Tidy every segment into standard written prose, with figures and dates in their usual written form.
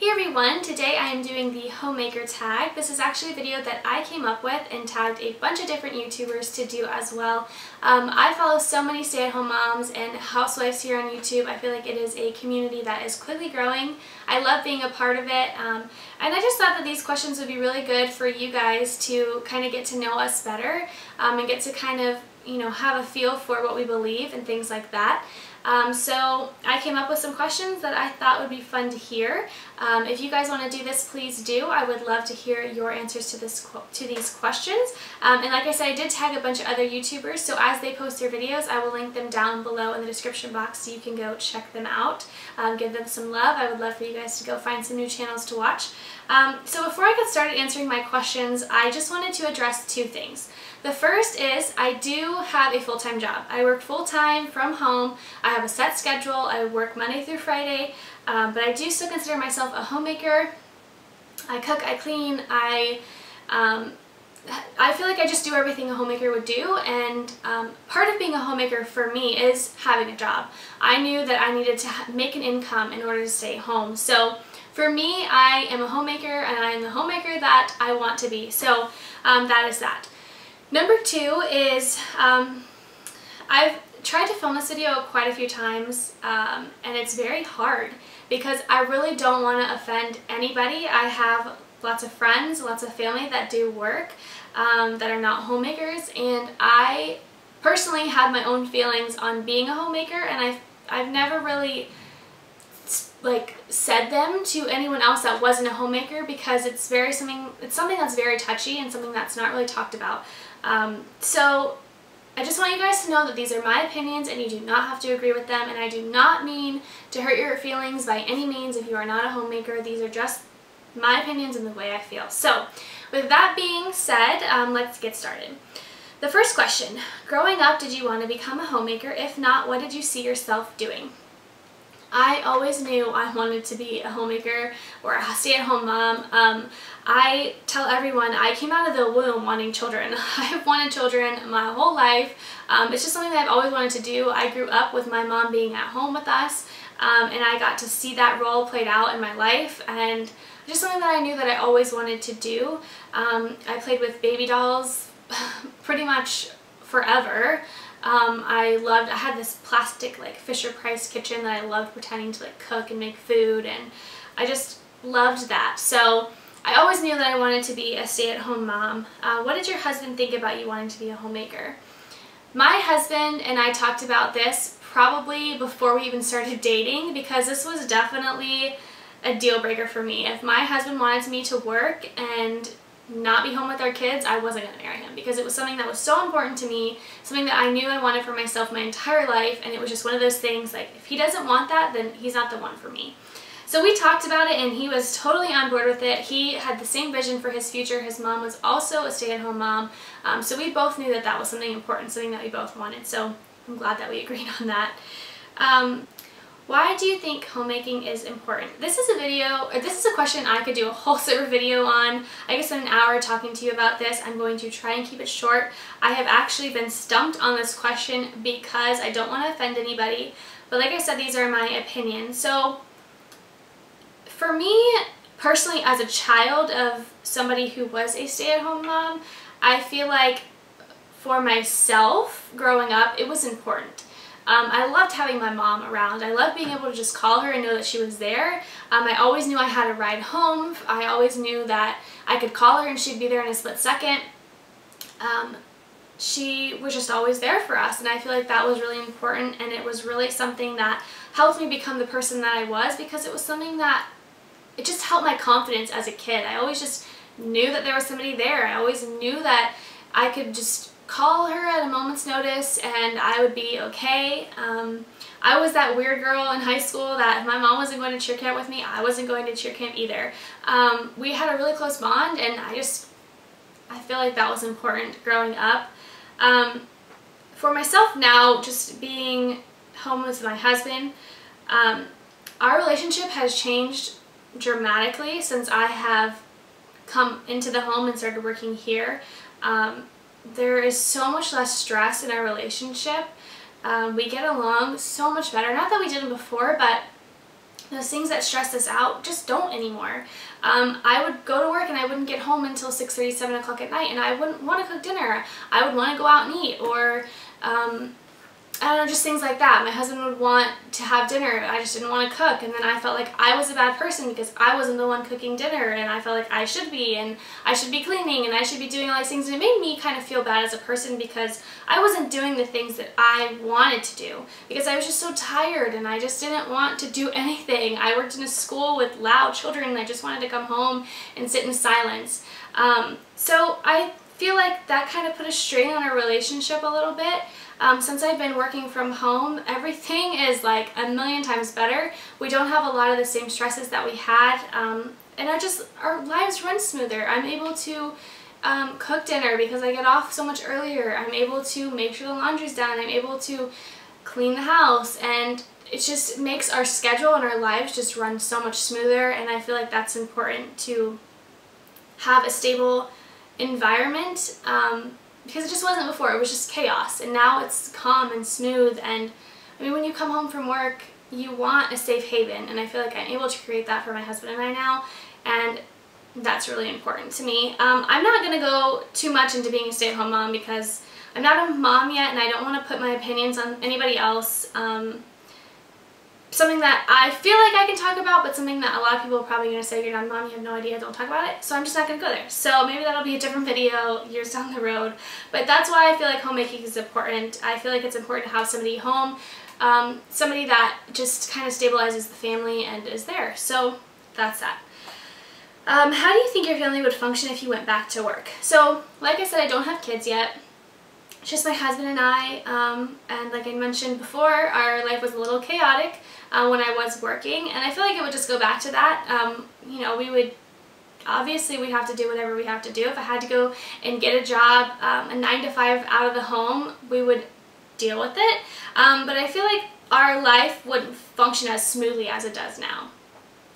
Hey everyone, today I am doing the Homemaker Tag. This is actually a video that I came up with and tagged a bunch of different YouTubers to do as well. I follow so many stay-at-home moms and housewives here on YouTube. I feel like it is a community that is quickly growing. I love being a part of it, and I just thought that these questions would be really good for you guys to kind of get to know us better and get to kind of, have a feel for what we believe and things like that. So I came up with some questions that I thought would be fun to hear. If you guys want to do this, please do. I would love to hear your answers to these questions. And like I said, I did tag a bunch of other YouTubers, so as they post their videos, I will link them down below in the description box so you can go check them out. Give them some love. I would love for you guys to go find some new channels to watch. So before I get started answering my questions, I just wanted to address two things. The first is I do have a full-time job. I work full-time from home. I have a set schedule. I work Monday through Friday, but I do still consider myself a homemaker. I cook, I clean, I feel like I just do everything a homemaker would do, and part of being a homemaker for me is having a job. I knew that I needed to make an income in order to stay home. So for me, I am a homemaker, and I am the homemaker that I want to be. So that is that. Number two is I've tried to film this video quite a few times, and it's very hard because I really don't want to offend anybody. I have lots of friends, lots of family that do work that are not homemakers, and I personally have my own feelings on being a homemaker, and I've never really said them to anyone else that wasn't a homemaker because it's something that's very touchy and something that's not really talked about. So I just want you guys to know that these are my opinions and you do not have to agree with them, and I do not mean to hurt your feelings by any means if you are not a homemaker. These are just my opinions and the way I feel. So with that being said, let's get started. The first question: growing up, did you want to become a homemaker? If not, what did you see yourself doing? I always knew I wanted to be a homemaker or a stay-at-home mom. I tell everyone I came out of the womb wanting children. I have wanted children my whole life. It's just something that I've always wanted to do. I grew up with my mom being at home with us, and I got to see that role played out in my life, and just something that I knew that I always wanted to do. I played with baby dolls pretty much forever. I had this plastic Fisher-Price kitchen that I loved pretending to cook and make food, and I just loved that. So I always knew that I wanted to be a stay-at-home mom. What did your husband think about you wanting to be a homemaker? My husband and I talked about this probably before we even started dating, because this was definitely a deal breaker for me. If my husband wanted me to work and not be home with our kids, I wasn't going to marry him, because it was something that was so important to me, something that I knew I wanted for myself my entire life, and it was just one of those things if he doesn't want that, then he's not the one for me. So we talked about it, and he was totally on board with it. He had the same vision for his future. His mom was also a stay-at-home mom, so we both knew that that was something important, something that we both wanted, so I'm glad that we agreed on that. Why do you think homemaking is important? This is a question I could do a whole separate video on. I could spend an hour talking to you about this. I'm going to try and keep it short. I have actually been stumped on this question because I don't want to offend anybody, but like I said, these are my opinions. So for me personally, as a child of somebody who was a stay-at-home mom, I feel like for myself growing up, it was important. I loved having my mom around. I loved being able to just call her and know that she was there. I always knew I had a ride home. I always knew that I could call her and she'd be there in a split second. She was just always there for us, and I feel like that was really important, and it was really something that helped me become the person that I was, because it was something that it just helped my confidence as a kid. I always just knew that there was somebody there. I always knew that I could just call her at a moment's notice and I would be okay. I was that weird girl in high school that if my mom wasn't going to cheer camp with me, I wasn't going to cheer camp either. We had a really close bond, and I feel like that was important growing up. For myself now, just being home with my husband, our relationship has changed dramatically since I have come into the home and started working here. There is so much less stress in our relationship. We get along so much better. Not that we didn't before, but those things that stress us out just don't anymore. I would go to work and I wouldn't get home until 6:30, 7 o'clock at night, and I wouldn't want to cook dinner. I would want to go out and eat, or I don't know, just things like that. My husband would want to have dinner. I just didn't want to cook, and then I felt like I was a bad person because I wasn't the one cooking dinner, and I felt like I should be, and I should be cleaning, and I should be doing all these things, and it made me kind of feel bad as a person because I wasn't doing the things that I wanted to do because I was just so tired and I just didn't want to do anything. I worked in a school with loud children and I just wanted to come home and sit in silence. So I feel like that kind of put a strain on our relationship a little bit. Since I've been working from home, everything is like a million times better. We don't have a lot of the same stresses that we had, and our lives run smoother. I'm able to cook dinner because I get off so much earlier. I'm able to make sure the laundry's done. I'm able to clean the house, and it just makes our schedule and our lives just run so much smoother, and I feel like that's important to have a stable environment. Because it just wasn't before. It was just chaos, and now it's calm and smooth. And I mean, when you come home from work, you want a safe haven, and I feel like I'm able to create that for my husband and I now, and that's really important to me. I'm not going to go too much into being a stay-at-home mom because I'm not a mom yet, and I don't want to put my opinions on anybody else. Something that I feel like I can talk about, but something that a lot of people are probably going to say, you're not a mom, you have no idea, don't talk about it. So I'm just not going to go there. So maybe that'll be a different video years down the road. But that's why I feel like homemaking is important. I feel like it's important to have somebody home, somebody that just kind of stabilizes the family and is there. So that's that. How do you think your family would function if you went back to work? So like I said, I don't have kids yet. It's just my husband and I, and like I mentioned before, our life was a little chaotic when I was working, and I feel like it would just go back to that. You know, we'd have to do whatever we have to do. If I had to go and get a job, a 9 to 5 out of the home, we would deal with it. But I feel like our life wouldn't function as smoothly as it does now.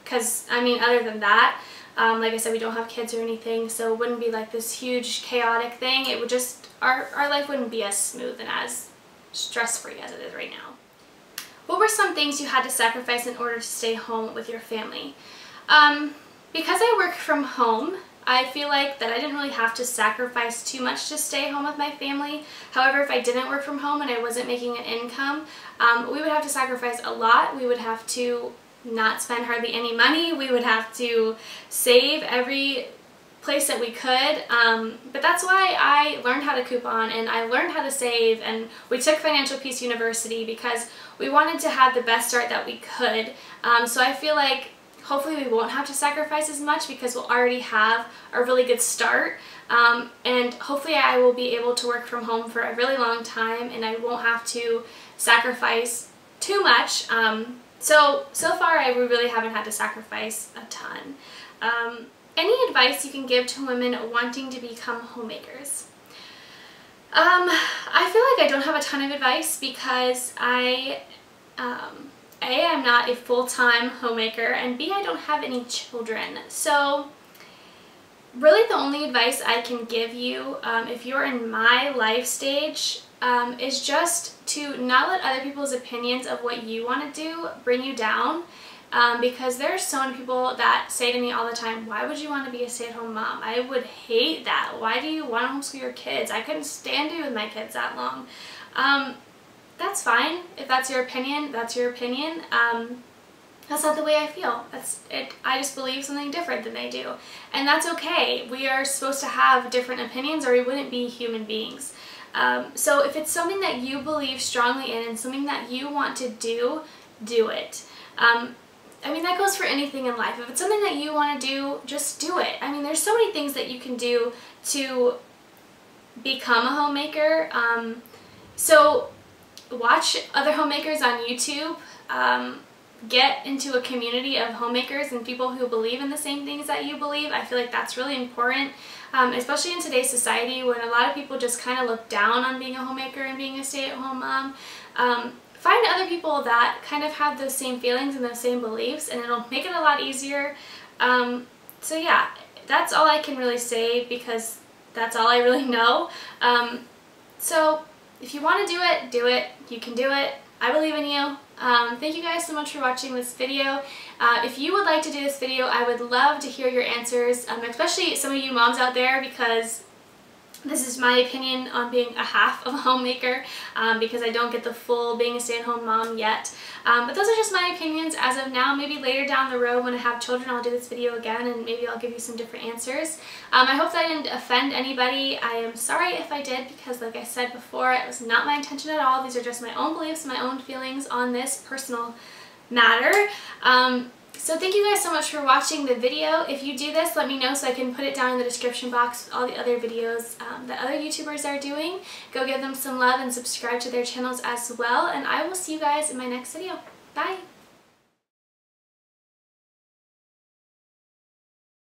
Because, I mean, other than that, like I said, we don't have kids or anything, so it wouldn't be like this huge chaotic thing. It would just, our life wouldn't be as smooth and as stress-free as it is right now. What were some things you had to sacrifice in order to stay home with your family? Because I work from home, I feel like that I didn't really have to sacrifice too much to stay home with my family. However, if I didn't work from home and I wasn't making an income, we would have to sacrifice a lot. We would have to not spend hardly any money. We would have to save every place that we could, but that's why I learned how to coupon and I learned how to save, and we took Financial Peace University because we wanted to have the best start that we could. So I feel like hopefully we won't have to sacrifice as much because we'll already have a really good start, and hopefully I will be able to work from home for a really long time and I won't have to sacrifice too much. So far I really haven't had to sacrifice a ton. Any advice you can give to women wanting to become homemakers? I feel like I don't have a ton of advice because A, I'm not a full-time homemaker, and B, I don't have any children. So really the only advice I can give you if you're in my life stage is just to not let other people's opinions of what you want to do bring you down. Because there are so many people that say to me all the time, why would you want to be a stay-at-home mom? I would hate that. Why do you want to homeschool your kids? I couldn't stand to be with my kids that long. That's fine. If that's your opinion, that's your opinion. That's not the way I feel. That's it. I just believe something different than they do. And that's okay. We are supposed to have different opinions or we wouldn't be human beings. So if it's something that you believe strongly in and something that you want to do, do it. I mean, that goes for anything in life. If it's something that you want to do, just do it. I mean, there's so many things that you can do to become a homemaker. So watch other homemakers on YouTube. Get into a community of homemakers and people who believe in the same things that you believe. I feel like that's really important, especially in today's society when a lot of people just kind of look down on being a homemaker and being a stay-at-home mom. Find other people that kind of have those same feelings and those same beliefs, and it'll make it a lot easier. So yeah, that's all I can really say because that's all I really know. So if you want to do it, do it. You can do it. I believe in you. Thank you guys so much for watching this video. If you would like to do this video, I would love to hear your answers, especially some of you moms out there, because this is my opinion on being a half of a homemaker, because I don't get the full being a stay-at-home mom yet. But those are just my opinions as of now. Maybe later down the road when I have children, I'll do this video again and maybe I'll give you some different answers. I hope that I didn't offend anybody. I am sorry if I did, because like I said before, it was not my intention at all. These are just my own beliefs, my own feelings on this personal matter. So thank you guys so much for watching the video. If you do this, let me know so I can put it down in the description box with all the other videos that other YouTubers are doing. Go give them some love and subscribe to their channels as well. And I will see you guys in my next video. Bye!